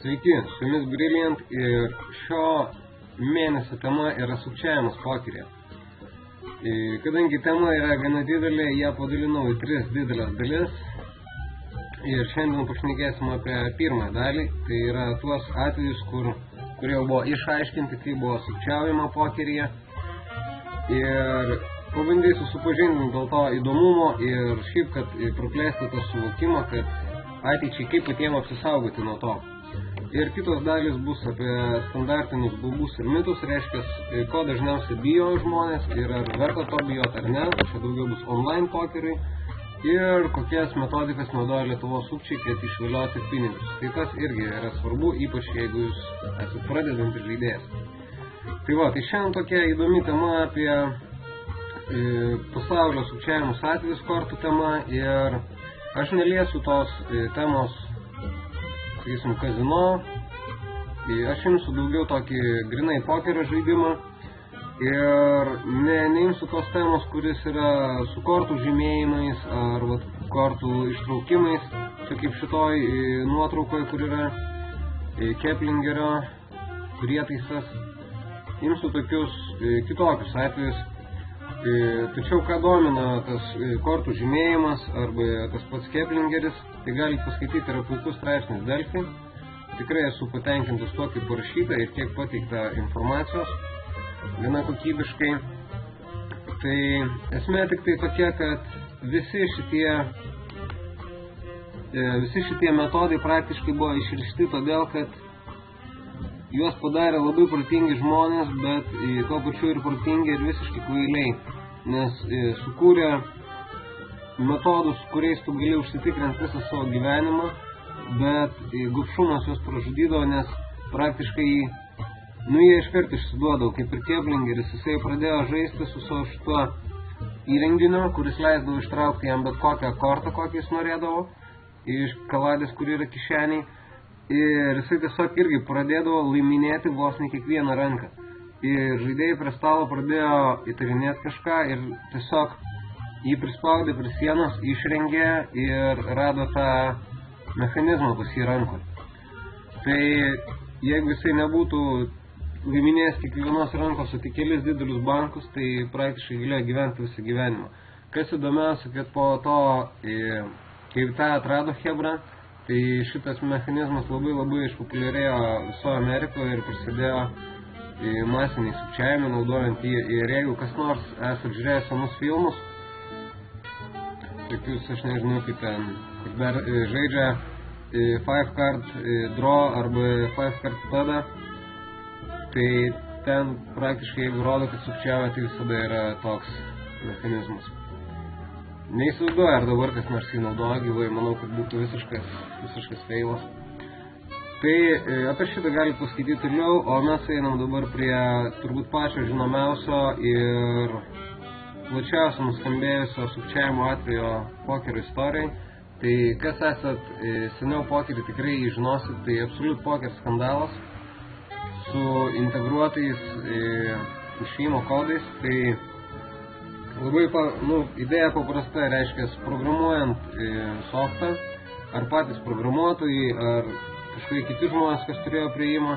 Sveiki, su jumis Brilliant ir šio mėnesio tema yra sukčiavimas pokeryje. Kadangi tema yra gana didelė, ją padalinau į 3 didelės dalis ir šiandien pašnekėsim apie pirmąją dalį. Tai yra tuos atvejus, kurie jau buvo išaiškinti, kai buvo sukčiaujama pokeryje. Ir pabandysiu supažindinti dėl to įdomumo ir šiaip, kad praplėsti tą suvokimą, kad ateičiai kaip patiems apsisaugoti nuo to. Ir kitos dalys bus apie standartinius baubus ir mitus, reiškia, ko dažniausiai bijo žmonės ir ar verta to bijoti ar ne, čia daugiau bus online pokeriai ir kokias metodikas naudoja Lietuvos sukčiai, kad išvilioti pinigus. Tai tas irgi yra svarbu, ypač jeigu jūs esate pradedantis žaidėjas. Tai va, tai šiandien tokia įdomi tema apie pasaulio sukčiavimus atvejus kortų tema ir aš neliesiu tos temos, sakysim, kazino. Aš imsiu daugiau tokį grinai pokerio žaidimą ir neimsiu tos temos, kuris yra su kortų žymėjimais ar kortų ištraukimais. Čia kaip šitoj nuotraukoje, kur yra Keplingerio prietaisas. Imsiu tokius kitokius atvejus. Tačiau ką domina tas kortų žymėjimas arba tas pats Keplingeris, tai galite paskaityti, yra puikus straipsnis Delfi. Tikrai esu patenkintas tuo, kaip parašyta ir kiek pateikta informacijos, gana kokybiškai. Tai esmė tik tai tokia, kad visi šitie metodai praktiškai buvo išrišti todėl, kad juos padarė labai protingi žmonės, bet tuo pačiu ir protingi ir visiškai kvailiai, nes sukūrė metodus, kuriais tu gali užsitikrinti visą savo gyvenimą, bet gupšumas juos pražudydavo, nes praktiškai jie iškart išsiduodavo, kaip ir Keplingeris, jisai pradėjo žaisti su savo šituo įrenginiu, kuris leisdavo ištraukti jam bet kokią kortą, kokį jis norėdavo, iš kaladės, kur yra kišeniai. Ir jisai tiesiog irgi pradėdavo laiminėti vos ne kiekvieną ranką. Ir žaidėjai prie stalo pradėjo įtarinėti kažką ir tiesiog jį prispaudė prie sienos, išrengė ir rado tą mechanizmą pas jį rankų. Tai jeigu jisai nebūtų laiminėjęs kiekvienos rankos, o tik kelis didelius bankus, tai praktiškai galėjo gyventi visą gyvenimą. Kas įdomiausia, kad po to, kai tą atrado Hebra, tai šitas mechanizmas labai išpopuliarėjo viso Amerikoje ir prasidėjo masiniai sukčiavimai, naudojant jį. Ir jeigu kas nors esate žiūrėję senus filmus, tokius, aš nežinau, kaip ten, kur dar žaidžia 5 card draw arba 5 card tada, tai ten praktiškai, jeigu rodo, kad sukčiavę, tai visada yra toks mechanizmas. Neįsivaizduoju, ar dabar kas nors jį naudoja gyvai, manau, kad būtų visiškas feilas. Tai apie šitą galite paskaityti toliau, o mes einam dabar prie turbūt pačio žinomiausio ir plačiausio nuskambėjusio sukčiavimo atvejo pokerio istorijai. Tai kas esat seniau pokerį tikrai žinosit, tai Absolute Poker skandalas su integruotais išėjimo kodais. Tai labai, idėja paprasta, reiškia, programuojant softą, ar patys programuotojai, ar kažkokie kiti žmonės, kas turėjo prieimą,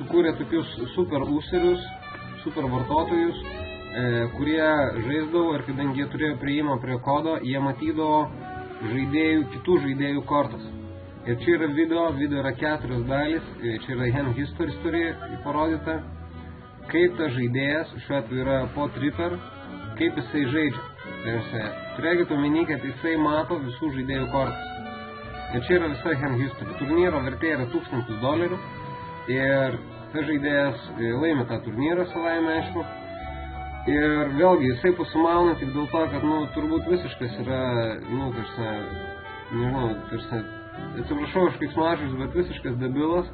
sukūrė tokius super userius, super vartotojus, kurie žaisdavo ir kadangi jie turėjo prieimą prie kodo, jie matydavo kitų žaidėjų kortas. Ir čia yra video yra 4 dalys, čia yra hand history parodyta, kaip tas žaidėjas, šiuo atveju yra pot Ripper, kaip jisai žaidžia. Turėkite omeny, kad jisai mato visų žaidėjų kortas. Ir čia yra visa hand history. Turnyro vertė yra $1000 ir tas žaidėjas laimi tą turnyrą savaime, aišku. Ir vėlgi, jisai pasimauna tik dėl to, kad, turbūt visiškas yra, atsiprašau aš keiksmažodžius, bet visiškas debilas,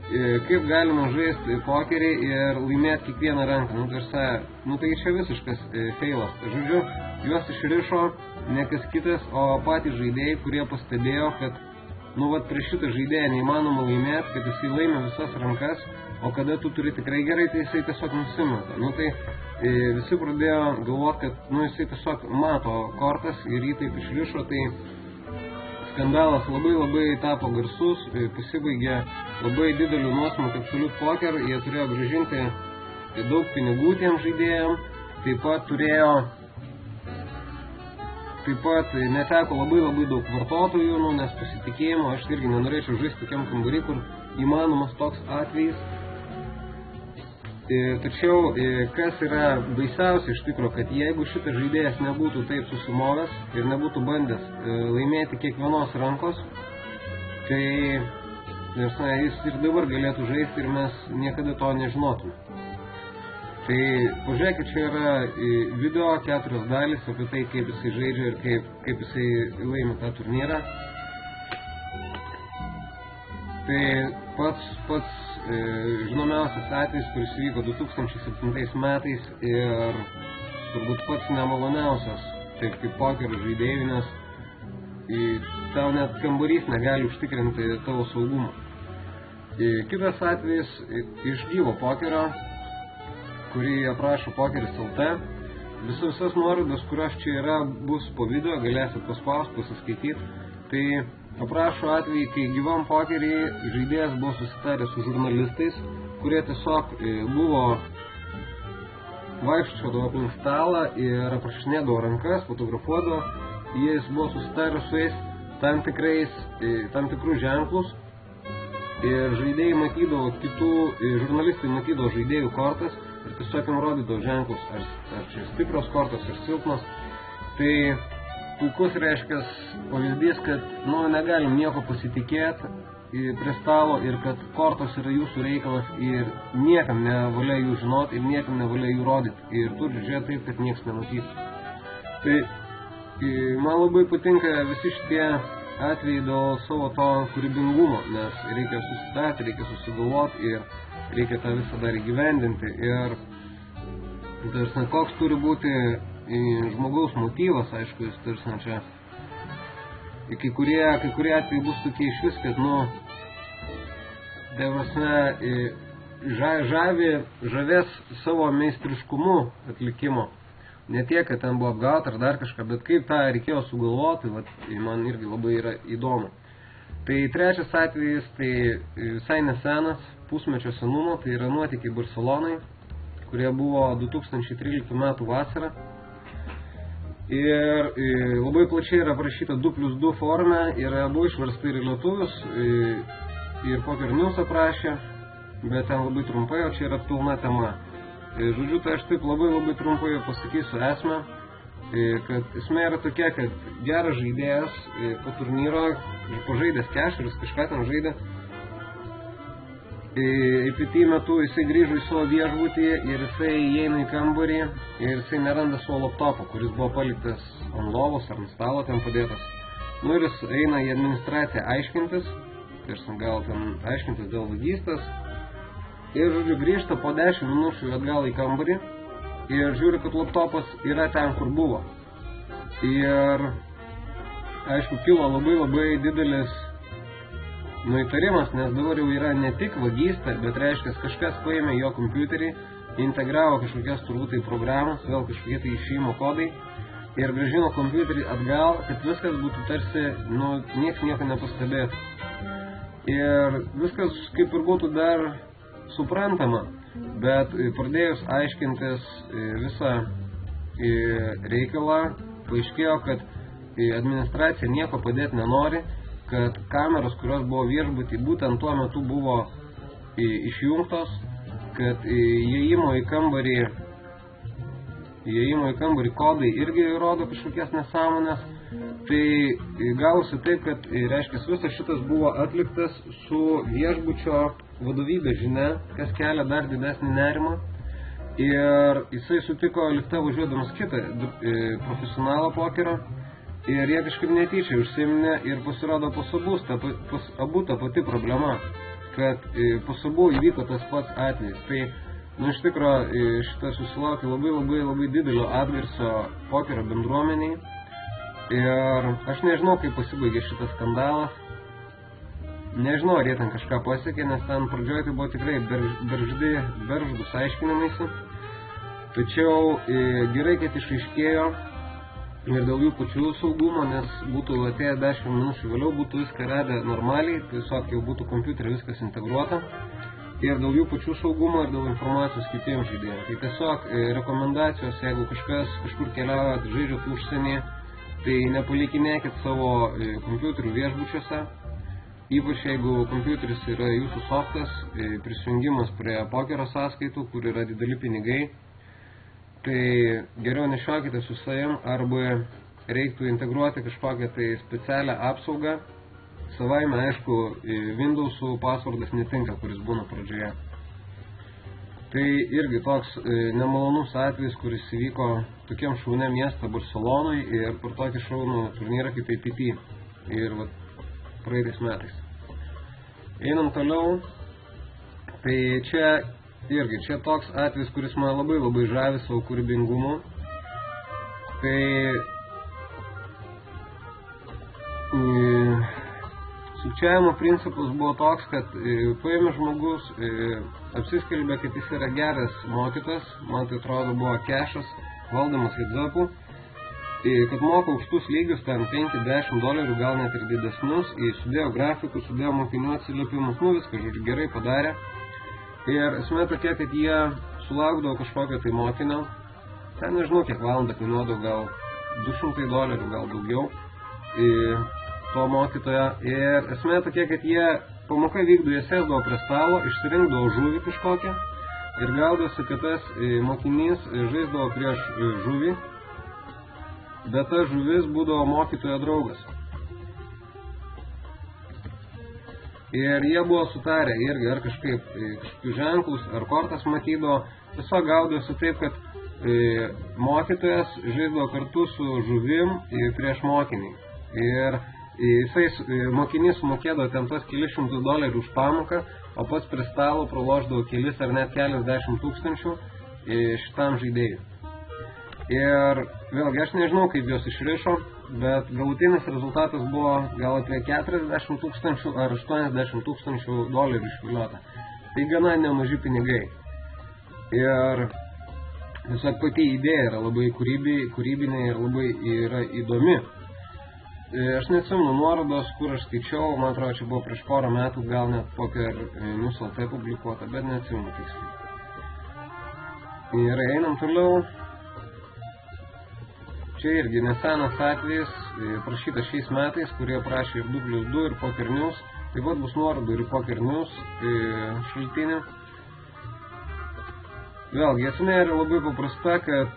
kaip galima žaisti pokerį ir laimėti kiekvieną ranką. Tai čia visiškas feilas. Žodžiu, juos išrišo ne kas kitas, o patys žaidėjai, kurie pastebėjo, kad prieš šitą žaidėją neįmanoma laimėti, kad jisai laimė visas rankas, o kada tu turi tikrai gerai, tai jisai tiesiog nusimeta. Tai visi pradėjo galvoti, kad jisai tiesiog mato kortas ir jį taip išrišo, tai skandalas labai tapo garsus, pasibaigė labai dideliu nuosmukiu Absolute Poker, jie turėjo grąžinti daug pinigų tiem žaidėjam, taip pat neteko labai daug vartotojų, nes pasitikėjimo aš irgi nenorėčiau žaisti tokiam kambarį, kur įmanomas toks atvejis. Tačiau, kas yra baisiausia iš tikro, kad jeigu šitas žaidėjas nebūtų taip susimovęs ir nebūtų bandęs laimėti kiekvienos rankos, tai jis ir dabar galėtų žaisti ir mes niekada to nežinotume. Tai pažiūrėkit, čia yra video 4 dalys apie tai, kaip jisai žaidžia ir kaip jisai laimi tą turnyrą. Tai pats žinomiausias atvejis, kuris vyko 2007 metais ir turbūt pats nemaloniausias, taip kaip pokerio žaidėjų, nes tau net kambarys negali užtikrinti tavo saugumą. Kitas atvejis iš gyvo pokerio, kurį aprašo Pokeris.lt. Visas nuorodas, kurios čia yra, bus po video, galėsit paspausti, pasiskaityti. Tai aprašo atvejį, kai gyvam pokerį žaidėjas buvo susitaręs su žurnalistais, kurie tiesiog buvo vaikščiodavo aplink stalą ir aprašinėdavo rankas, fotografuodavo. Jis buvo susitaręs su jais tam tikrus ženklus ir žaidėjai matydavo žurnalistai matydavo žaidėjų kortas ir tiesiog jam rodydavo ženklus, ar čia stiprios kortos, ar silpnos. Tai puikus reiškias pavyzdys, kad negalim nieko pasitikėti prie stalo ir kad kortos yra jūsų reikalas ir niekam nevalia jų žinoti ir niekam nevalia jų rodyti ir turi žiūrėti taip, kad nieks nematytų. Tai man labai patinka visi šitie atvejai dėl savo to kūrybingumo, nes reikia susitarti, reikia susigalvoti ir reikia tą visą dar įgyvendinti. Ir koks turi būti žmogaus motyvas, aišku, jis čia kai kurie atvejai bus tokie iš vis, kad žavės savo meistriškumu atlikimo. Ne tiek, kad ten buvo apgauta ar dar kažką, bet kaip tą reikėjo sugalvoti, man irgi labai yra įdomu. Tai trečias atvejis, tai visai nesenas, pusmečio senumo, tai yra nuotykiai Barcelonai, kurie buvo 2013 metų vasarą. Ir labai plačiai yra aprašyta 2+2 forma, yra buvo išversta ir lietuvius, ir Poker News aprašė, bet ten labai trumpai, o čia yra pilna tema. Žodžiu, tai aš taip labai trumpai pasakysiu esmę, kad esmė yra tokia, kad geras žaidėjas po turnyro, pažaidęs kešeris, kažką ten žaidė, APT metu jisai grįžo į savo viešbutį ir jisai įeina į kambarį ir jisai neranda savo laptopą, kuris buvo paliktas ant lovos ar ant stalo ten padėtas. Ir jis eina į administraciją aiškintis, gal ten aiškintis dėl vagystės. Ir, žodžiu, grįžta po 10 minučių atgal į kambarį ir žiūri, kad laptopas yra ten, kur buvo. Ir, aišku, kilo labai didelis įtarimas, nes dabar jau yra ne tik vagystė, bet reiškia, kažkas paėmė jo kompiuterį, integravo kažkokias turbūt tai programas, vėl kažkokie tai išėjimo kodai ir grąžino kompiuterį atgal, kad viskas būtų tarsi, nieks nieko nepastebėtų. Ir viskas kaip ir būtų dar suprantama, bet pradėjus aiškintis visą reikalą, paaiškėjo, kad administracija nieko padėti nenori, kad kameros, kurios buvo viešbutį, būtent tuo metu buvo išjungtos, kad įėjimo į kambarį kodai irgi rodo kažkokias nesąmonės. Tai gausi taip, kad reiškia, visas šitas buvo atliktas su viešbučio vadovybės žinia, kas kelia dar didesnį nerimą. Ir jisai sutiko lifte važiuodamas kitą profesionalą pokerio ir jie kažkaip netyčia užsiminė ir pasirodo pas abu ta pati problema, kad pas abu įvyko tas pats atvejis. Tai, iš tikro, šitas susilaukė labai didelio atgarsio pokerio bendruomeniai. Ir aš nežinau, kaip pasibaigė šitas skandalas. Nežinau, ar jie ten kažką pasiekė, nes ten pradžioje tai buvo tikrai berždus aiškinimaisi. Tačiau gerai, kad išaiškėjo, ir dėl jų pačių saugumo, nes būtų atėję 10 minučių vėliau, būtų viską radę normaliai, tiesiog jau būtų kompiuterį viskas integruota. Ir dėl jų pačių saugumo ir dėl informacijos kitiems žaidėjams. Tai tiesiog rekomendacijos, jeigu kažkas kažkur keliaujat, žaidžiat užsienį, tai nepalikinėkit savo kompiuterių viešbučiuose. Ypač jeigu kompiuteris yra jūsų softas, prisijungimas prie pokerio sąskaitų, kur yra dideli pinigai, tai geriau nešiokite su savim arba reiktų integruoti kažkokią tai specialią apsaugą. Savaime, aišku, Windows'ų passwordas netinka, kuris būna pradžioje. Tai irgi toks nemalonus atvejis, kuris įvyko tokiam šauniam miestą Barcelonui ir per tokį šaunų turnyrą kaip APT ir praeitais metais. Einam toliau, tai čia toks atvejis, kuris man labai žavi savo kūrybingumu. Tai sukčiavimo principas buvo toks, kad paėmė žmogus, apsiskelbė, kad jis yra geras mokytas, man tai atrodo buvo Kešas, valdomas heads-upų, kad moka aukštus lygius, ten $5-10, gal net ir didesnius, sudėjo grafikus, sudėjo mokinių atsiliepimus, viską, žodžiu, gerai padarė. Ir esmė tokia, kad jie sulaukdavo kažkokio tai mokinio, ten nežinau, kiek valandą kainuodavo, gal $200, gal daugiau. To mokytojo. Ir esmė tokia, kad jie pamoka vykdo, jie sėsdavo prie stalo, išsirinkdavo žuvį kažkokią ir gaudavosi, kad tas mokinys žaisdavo prieš žuvį, bet tas žuvis būdavo mokytojo draugas. Ir jie buvo sutarę irgi, ar kažkokius ženklus, ar kortas matydavo, tiesiog gaudavosi taip, kad mokytojas žaisdavo kartu su žuvim prieš mokinį. Ir mokinys sumokėdavo ten tos $100 už pamoką, o pats prie stalo pralošdavo kelis ar net keliasdešimt tūkstančių šitam žaidėjui. Ir vėlgi aš nežinau, kaip jos išrišo, bet galutinis rezultatas buvo gal apie 40 tūkstančių ar 80 tūkstančių dolerių išviliota. Tai gana nemaži pinigai. Ir tiesiog pati idėja yra labai kūrybinė ir labai yra įdomi. Aš neatsimenu nuorodos, kur aš skaičiau, man atrodo, čia buvo prieš porą metų, gal net Poker News LT publikuota, bet neatsimenu tiksliai. Ir einam toliau. Čia irgi nesenas atvejis, prašytas šiais metais, kurie prašė ir 2+2 ir Poker News. Taip pat bus nuorodų ir Poker News šaltinį. Vėlgi, esmė yra labai paprasta, kad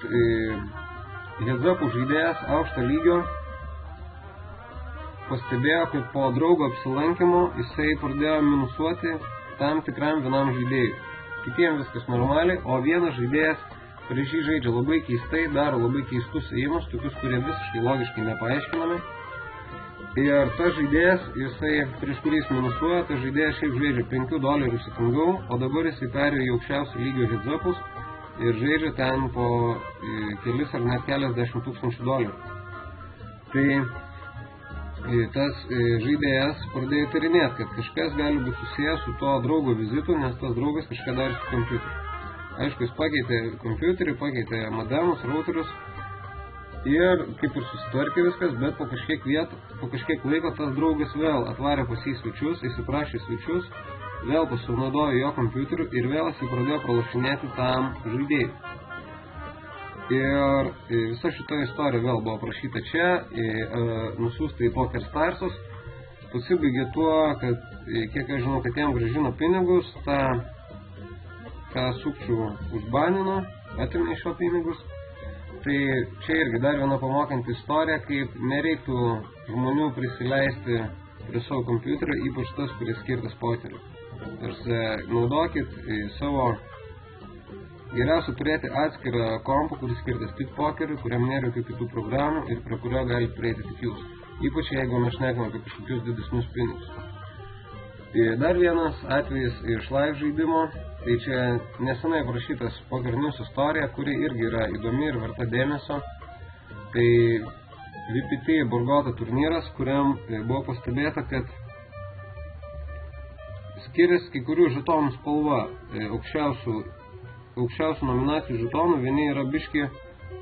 heads-upų žaidėjas aukšto lygio pastebėjo, kad po draugo apsilankymo jisai pradėjo minusuoti tam tikram vienam žaidėjui. Kitiems viskas normaliai, o vienas žaidėjas prieš jį žaidžia labai keistai, daro labai keistus ėjimus, tokius, kurie visiškai logiškai nepaaiškinami. Ir tas žaidėjas, jisai prieš kurį jis minusuoja, tas žaidėjas šiaip žaidžia $5 sekundau, o dabar jisai perėjo į aukščiausio lygio heads-upus ir žaidžia ten po kelis ar net keliasdešimt tūkstančių $. Tai tas žaidėjas pradėjo įtarinėti, kad kažkas gali būti susijęs su to draugo vizitu, nes tas draugas kažką darė su kompiuteriu. Aišku, jis pakeitė kompiuterį, pakeitė modemus, routerius ir kaip ir susitvarkė viskas, bet po kažkiek laiko tas draugas vėl atvarė pas jį svečius, įsiprašė svečius, vėl pasinaudojo jo kompiuteriu ir vėl jis pradėjo pralošinėti tam žaidėjui. Ir visa šita istorija vėl buvo aprašyta čia, nusiųsta į Poker Starsus. Pasibaigė tuo, kad, kiek aš žinau, kad jam grąžino pinigus, tą sukčių užbanino, atimė iš jo pinigus. Tai čia irgi dar viena pamokanti istorija, kaip nereiktų žmonių prisileisti prie savo kompiuterio, ypač tas, kuris skirtas pokeriu. Tarsi naudokit savo geriausia turėti atskirą kompą, kuris skirtas tik pokeriui, kuriam nėra jokių kitų programų ir prie kurio gali prieiti tik jūs. Ypač jeigu mes šnekame apie kažkokius didesnius pinigus. Dar vienas atvejis iš live žaidimo, tai čia nesenai parašytas Poker News istorija, kuri irgi yra įdomi ir verta dėmesio. Tai VPT Borgota turnyras, kuriam buvo pastebėta, kad skiriasi kai kurių žetonų spalva aukščiausių nominacijų žetonų, vieni yra biški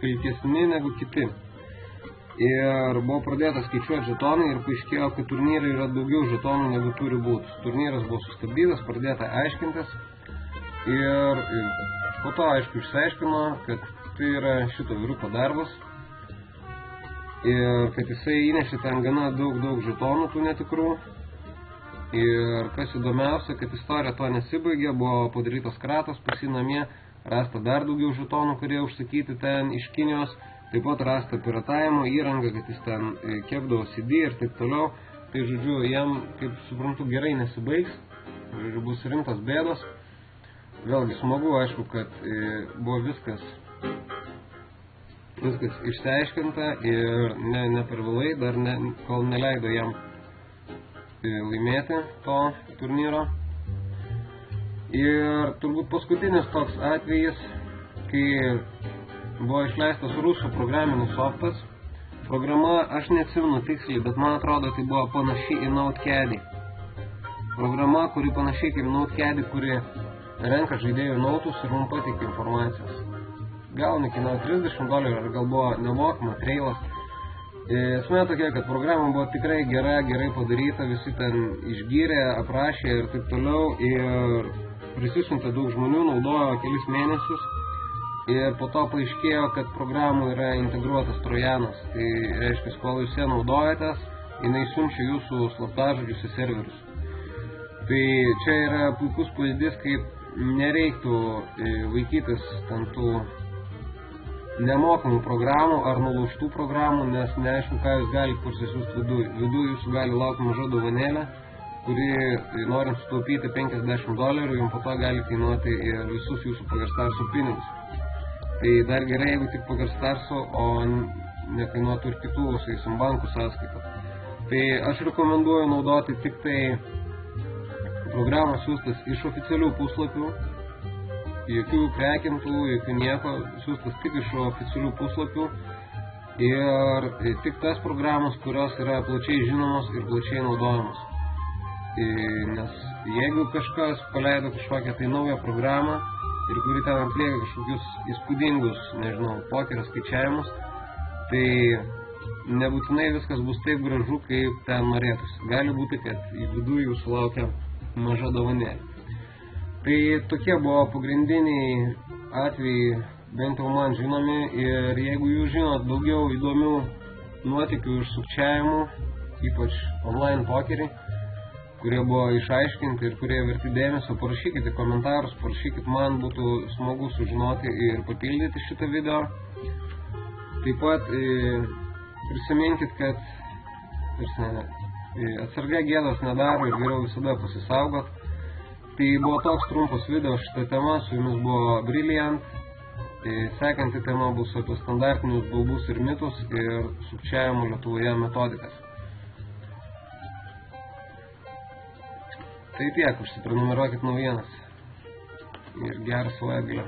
pilkesni negu kiti. Ir buvo pradėta skaičiuoti žetonai ir paaiškėjo, kad turnyrai yra daugiau žetonų negu turi būti. Turnyras buvo sustabdytas, pradėta aiškintis ir po to, aišku, išsiaiškino, kad tai yra šito vyruko darbas ir kad jisai įnešė ten gana daug žetonų tų netikrų. Ir kas įdomiausia, kad istorija to nesibaigė, buvo padarytas kratas pas jį namie, rasta dar daugiau žetonų, kurie užsakyti ten iš Kinijos, taip pat rasta piratavimo įranga, kad jis ten kepdavo CD ir taip toliau. Tai, žodžiu, jam, kaip suprantu, gerai nesibaigs, žodžiu, bus rimtas bėdos. Vėlgi smagu, aišku, kad buvo viskas išsiaiškinta ir ne per vėlai, dar kol neleido jam laimėti to turnyro. Ir turbūt paskutinis toks atvejis, kai buvo išleistas rusų programinis softas. Programa, aš neatsimenu tiksliai, bet man atrodo, tai buvo panašiai į Notecaddy. Programa, kuri panašiai kaip Notecaddy, kuri renka žaidėjų nautus ir mums pateikia informacijos. Gal nekainavo $30, ar gal buvo nemokama, trailas. Esmė tokia, kad programa buvo tikrai gerai padaryta, visi ten išgyrė, aprašė ir taip toliau. Ir prisisiuntė daug žmonių, naudojo kelis mėnesius. Ir po to paaiškėjo, kad programų yra integruotas trojanas. Tai reiškia, kol jūs ją naudojatės, jinai siunčia jūsų slaptažodžius į serverius. Tai čia yra puikus pavyzdys, kaip nereiktų vaikytis ten tų nemokamų programų ar nulaužtų programų, nes neaišku, ką jūs galite parsisiųsti viduj. Viduj jūsų gali laukti maža dovanėlė, kuri, norint sutaupyti $50, jums po to gali kainuoti ir visus jūsų Pokerstarso pinigus. Tai dar gerai, jeigu tik Pokerstarso, o nekainuotų ir kitų, sakysim, bankų sąskaitą. Tai aš rekomenduoju naudoti tik tai programą siųstas iš oficialių puslapių, jokių prekintų, jokių nieko, siūstas tik iš oficialių puslapių ir tik tas programos, kurios yra plačiai žinomos ir plačiai naudojamos. Nes jeigu kažkas paleido kažkokią tai naują programą ir kuri ten atlieka kažkokius įspūdingus, nežinau, pokerio skaičiavimus, tai nebūtinai viskas bus taip gražu, kaip ten norėtųsi. Gali būti, kad į vidų jūsų laukia maža dovanėlė. Tai tokie buvo pagrindiniai atvejai, bent jau man žinomi, ir jeigu jūs žinot daugiau įdomių nuotykių ir sukčiavimų, ypač online pokerį, kurie buvo išaiškinti ir kurie verti dėmesio, parašykite komentarus, parašykite man, būtų smagu sužinoti ir papildyti šitą video. Taip pat prisiminkit, kad atsarga gėdos nedaro ir geriau visada pasisaugot. Tai buvo toks trumpas video šitą temą, su jumis buvo Brilliant. Sekanti tema bus apie standartinius baubus ir mitus ir sukčiavimo Lietuvoje metodikas. Tai tiek, užsiprenumeruokit naujienas ir gerą savaitgalį.